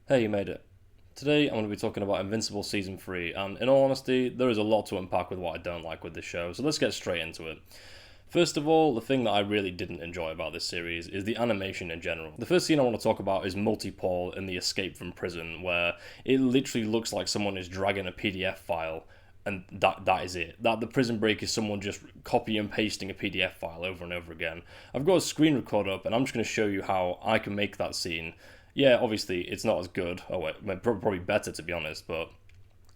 Hey, you made it. Today I'm going to be talking about Invincible Season 3, and in all honesty, there is a lot to unpack with what I don't like with this show, so let's get straight into it. First of all, the thing that I really didn't enjoy about this series is the animation in general. The first scene I want to talk about is Multipole and the escape from prison, where it literally looks like someone is dragging a PDF file, and that is it. That the prison break is someone just copy and pasting a PDF file over and over again. I've got a screen record up, and I'm just going to show you how I can make that scene. Yeah, obviously it's not as good. Oh wait, probably better to be honest, but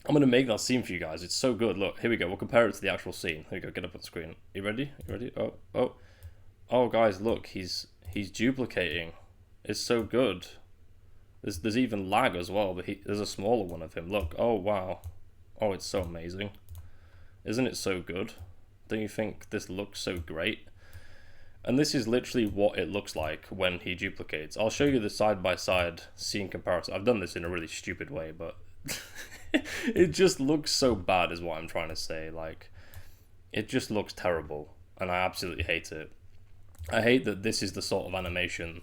I'm gonna make that scene for you guys. It's so good. Look, here we go. We'll compare it to the actual scene. Here we go. Get up on the screen. You ready? You ready? Oh, guys, look. He's duplicating. It's so good. There's even lag as well, but there's a smaller one of him. Look. Oh wow. Oh, it's so amazing. Isn't it so good? Don't you think this looks so great? And this is literally what it looks like when he duplicates. I'll show you the side-by-side scene comparison. I've done this in a really stupid way, but it just looks so bad is what I'm trying to say. Like, it just looks terrible, and I absolutely hate it. I hate that this is the sort of animation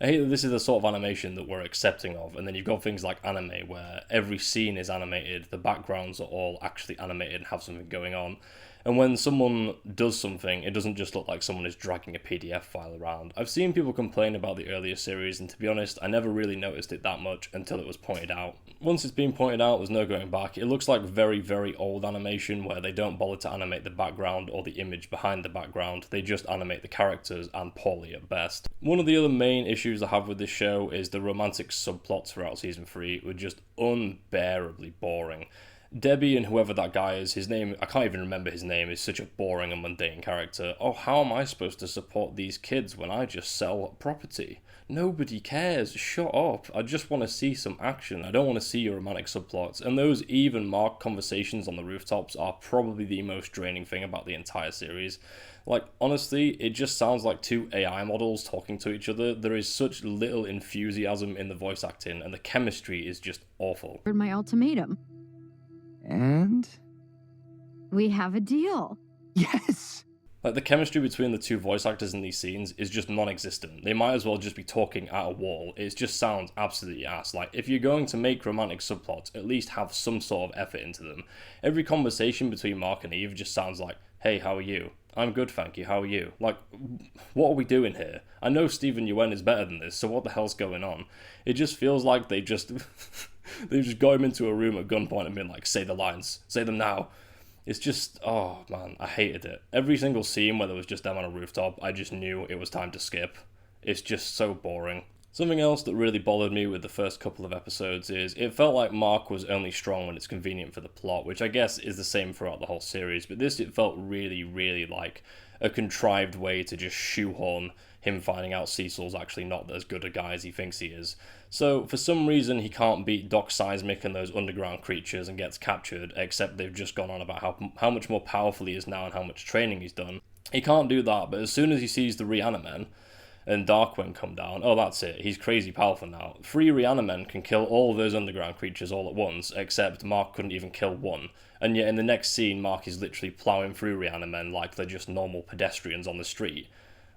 I hate that this is the sort of animation that we're accepting of, and then you've got things like anime where every scene is animated, the backgrounds are all actually animated and have something going on. And when someone does something, it doesn't just look like someone is dragging a PDF file around. I've seen people complain about the earlier series, and to be honest, I never really noticed it that much until it was pointed out. Once it's been pointed out, there's no going back. It looks like very, very old animation where they don't bother to animate the background or the image behind the background. They just animate the characters, and poorly at best. One of the other main issues I have with this show is the romantic subplots throughout Season 3 were just unbearably boring. Debbie and whoever that guy is, his name, I can't even remember his name, is such a boring and mundane character. Oh, how am I supposed to support these kids when I just sell property? Nobody cares, shut up. I just want to see some action. I don't want to see your romantic subplots. And those even Mark conversations on the rooftops are probably the most draining thing about the entire series. Like, honestly, it just sounds like two AI models talking to each other. There is such little enthusiasm in the voice acting, and the chemistry is just awful. My ultimatum. And? We have a deal. Yes! Like, the chemistry between the two voice actors in these scenes is just non-existent. They might as well just be talking at a wall. It just sounds absolutely ass. Like, if you're going to make romantic subplots, at least have some sort of effort into them. Every conversation between Mark and Eve just sounds like, hey, how are you? I'm good, thank you, how are you? Like, what are we doing here? I know Stephen Yuen is better than this, so what the hell's going on? It just feels like they just got him into a room at gunpoint and been like, say the lines, say them now. It's just, oh man, I hated it. Every single scene where there was just them on a rooftop, I just knew it was time to skip. It's just so boring. Something else that really bothered me with the first couple of episodes is it felt like Mark was only strong when it's convenient for the plot, which I guess is the same throughout the whole series, but this it felt really, really like a contrived way to just shoehorn him finding out Cecil's actually not as good a guy as he thinks he is. So for some reason he can't beat Doc Seismic and those underground creatures and gets captured, except they've just gone on about how much more powerful he is now and how much training he's done. He can't do that, but as soon as he sees the Reanimen and Darkwing come down, oh that's it, he's crazy powerful now. 3 Reanimen can kill all of those underground creatures all at once, except Mark couldn't even kill one. And yet in the next scene, Mark is literally ploughing through Reanimen like they're just normal pedestrians on the street.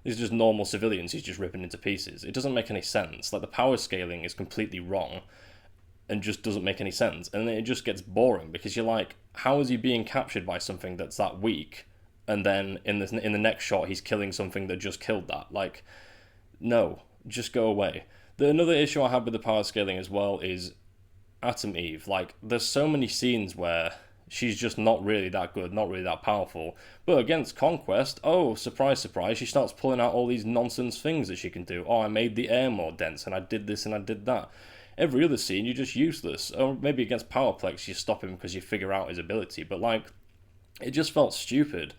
These are just normal civilians he's just ripping into pieces. It doesn't make any sense. Like, the power scaling is completely wrong and just doesn't make any sense. And then it just gets boring because you're like, how is he being captured by something that's that weak? And then in the next shot, he's killing something that just killed that. Like, no, just go away. Another issue I have with the power scaling as well is Atom Eve. Like, there's so many scenes where she's just not really that good, not really that powerful. But against Conquest, oh, surprise, surprise, she starts pulling out all these nonsense things that she can do. Oh, I made the air more dense, and I did this and I did that. Every other scene, you're just useless. Or maybe against Powerplex, you stop him because you figure out his ability. But, like, it just felt stupid.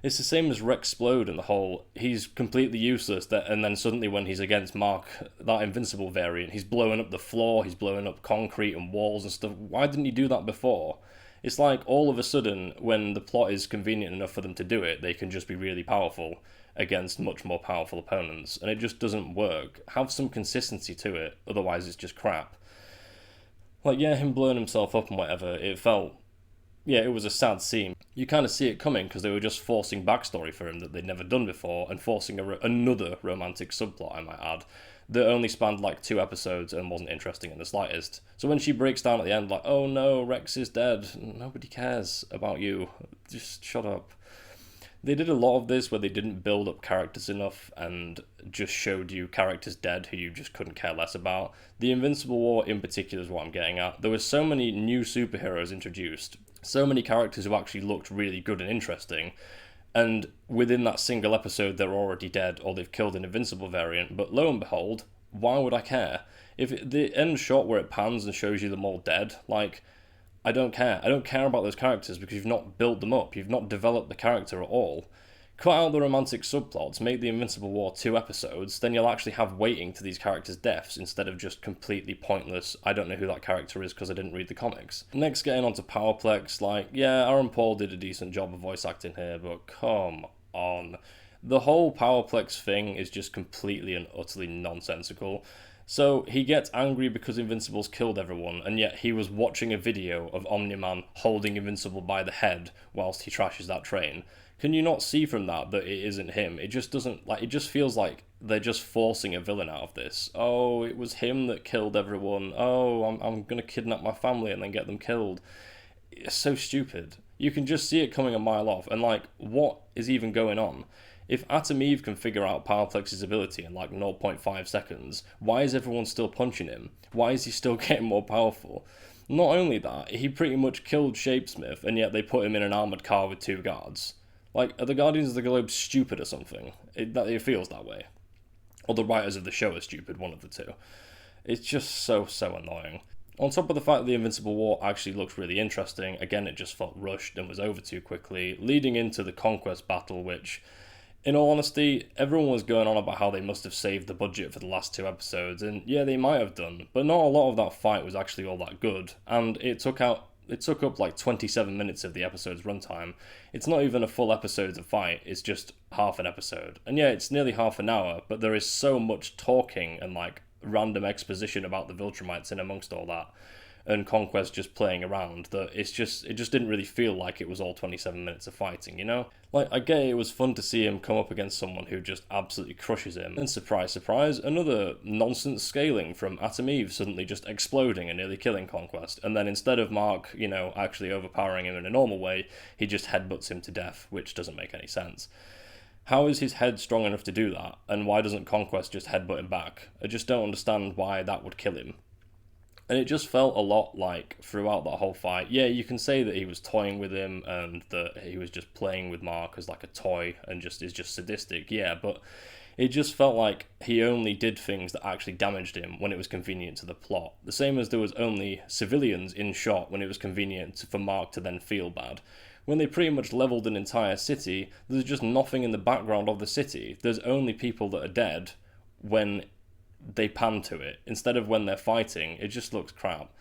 It's the same as Rexplode and the whole, he's completely useless, and then suddenly when he's against Mark, that Invincible variant, he's blowing up the floor, he's blowing up concrete and walls and stuff. Why didn't he do that before? It's like all of a sudden, when the plot is convenient enough for them to do it, they can just be really powerful against much more powerful opponents, and it just doesn't work. Have some consistency to it, otherwise it's just crap. Like, yeah, him blowing himself up and whatever, it felt Yeah, it was a sad scene. You kind of see it coming because they were just forcing backstory for him that they'd never done before, and forcing another romantic subplot, I might add, that only spanned like 2 episodes and wasn't interesting in the slightest. So when she breaks down at the end, like, oh no, Rex is dead, nobody cares about you, just shut up. They did a lot of this where they didn't build up characters enough and just showed you characters dead who you just couldn't care less about. The Invincible War in particular is what I'm getting at. There were so many new superheroes introduced, so many characters who actually looked really good and interesting, and within that single episode they're already dead or they've killed an Invincible variant, but lo and behold, why would I care? If the end shot where it pans and shows you them all dead, like, I don't care. I don't care about those characters because you've not built them up. You've not developed the character at all. Cut out the romantic subplots, make the Invincible War 2 episodes, then you'll actually have weighting to these characters' deaths instead of just completely pointless, I don't know who that character is because I didn't read the comics. Next, getting on to Powerplex, like, yeah, Aaron Paul did a decent job of voice acting here, but come on. The whole Powerplex thing is just completely and utterly nonsensical. So he gets angry because Invincible's killed everyone, and yet he was watching a video of Omni-Man holding Invincible by the head whilst he trashes that train. Can you not see from that it isn't him? It just doesn't, like, it just feels like they're just forcing a villain out of this. Oh, it was him that killed everyone. Oh, I'm gonna kidnap my family and then get them killed. It's so stupid. You can just see it coming a mile off, and like, what is even going on? If Atom Eve can figure out Powerplex's ability in like 0.5 seconds, why is everyone still punching him? Why is he still getting more powerful? Not only that, he pretty much killed Shapesmith, and yet they put him in an armoured car with 2 guards. Like, are the Guardians of the Globe stupid or something? It feels that way. Or the writers of the show are stupid, one of the two. It's just so annoying. On top of the fact that the Invincible War actually looked really interesting, again it just felt rushed and was over too quickly, leading into the Conquest battle, which, in all honesty, everyone was going on about how they must have saved the budget for the last 2 episodes, and yeah, they might have done, but not a lot of that fight was actually all that good, and it took up like 27 minutes of the episode's runtime. It's not even a full episode to fight, it's just half an episode. And yeah, it's nearly half an hour, but there is so much talking and like random exposition about the Viltrumites in amongst all that, and Conquest just playing around, that it just didn't really feel like it was all 27 minutes of fighting, you know? Like, I get it was fun to see him come up against someone who just absolutely crushes him, and surprise, surprise, another nonsense scaling from Atom Eve suddenly just exploding and nearly killing Conquest, and then instead of Mark, you know, actually overpowering him in a normal way, he just headbutts him to death, which doesn't make any sense. How is his head strong enough to do that, and why doesn't Conquest just headbutt him back? I just don't understand why that would kill him. And it just felt a lot like, throughout that whole fight, yeah, you can say that he was toying with him and that he was just playing with Mark as like a toy and is just sadistic, yeah, but it just felt like he only did things that actually damaged him when it was convenient to the plot. The same as there was only civilians in shot when it was convenient for Mark to then feel bad. When they pretty much leveled an entire city, there's just nothing in the background of the city. There's only people that are dead when they pan to it. Instead of when they're fighting, it just looks crap.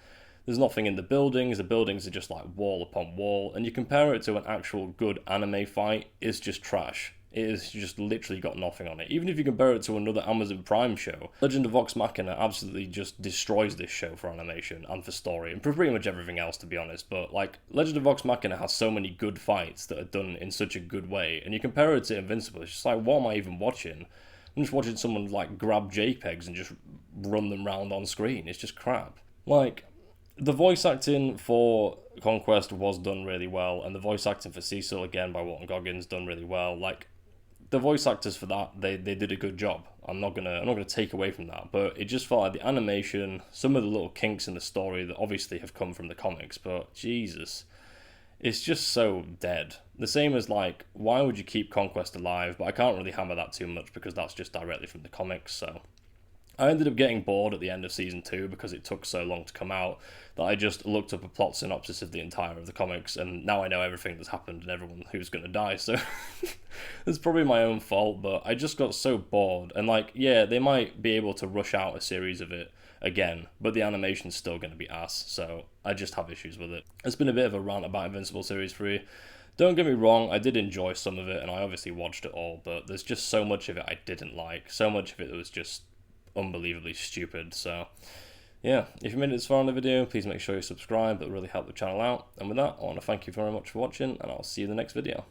There's nothing in the buildings are just like wall upon wall, and you compare it to an actual good anime fight, it's just trash. It has just literally got nothing on it. Even if you compare it to another Amazon Prime show, Legend of Vox Machina absolutely just destroys this show for animation and for story, and for pretty much everything else, to be honest. But like, Legend of Vox Machina has so many good fights that are done in such a good way, and you compare it to Invincible, it's just like, what am I even watching? I'm just watching someone like grab JPEGs and just run them round on screen. It's just crap. Like, the voice acting for Conquest was done really well, and the voice acting for Cecil, again by Walton Goggins, done really well. Like, the voice actors for that, they did a good job. I'm not gonna take away from that, but it just felt like the animation, some of the little kinks in the story that obviously have come from the comics, but Jesus, it's just so dead. The same as, like, why would you keep Conquest alive? But I can't really hammer that too much because that's just directly from the comics, so I ended up getting bored at the end of season 2 because it took so long to come out that I just looked up a plot synopsis of the entire of the comics, and now I know everything that's happened and everyone who's going to die, so it's probably my own fault, but I just got so bored. And like, yeah, they might be able to rush out a series of it again, but the animation's still going to be ass, so I just have issues with it. It's been a bit of a rant about Invincible Series 3. Don't get me wrong, I did enjoy some of it, and I obviously watched it all, but there's just so much of it I didn't like. So much of it that was just unbelievably stupid, so yeah, if you made it this far in the video, please make sure you subscribe. That will really help the channel out. And with that, I want to thank you very much for watching, and I'll see you in the next video.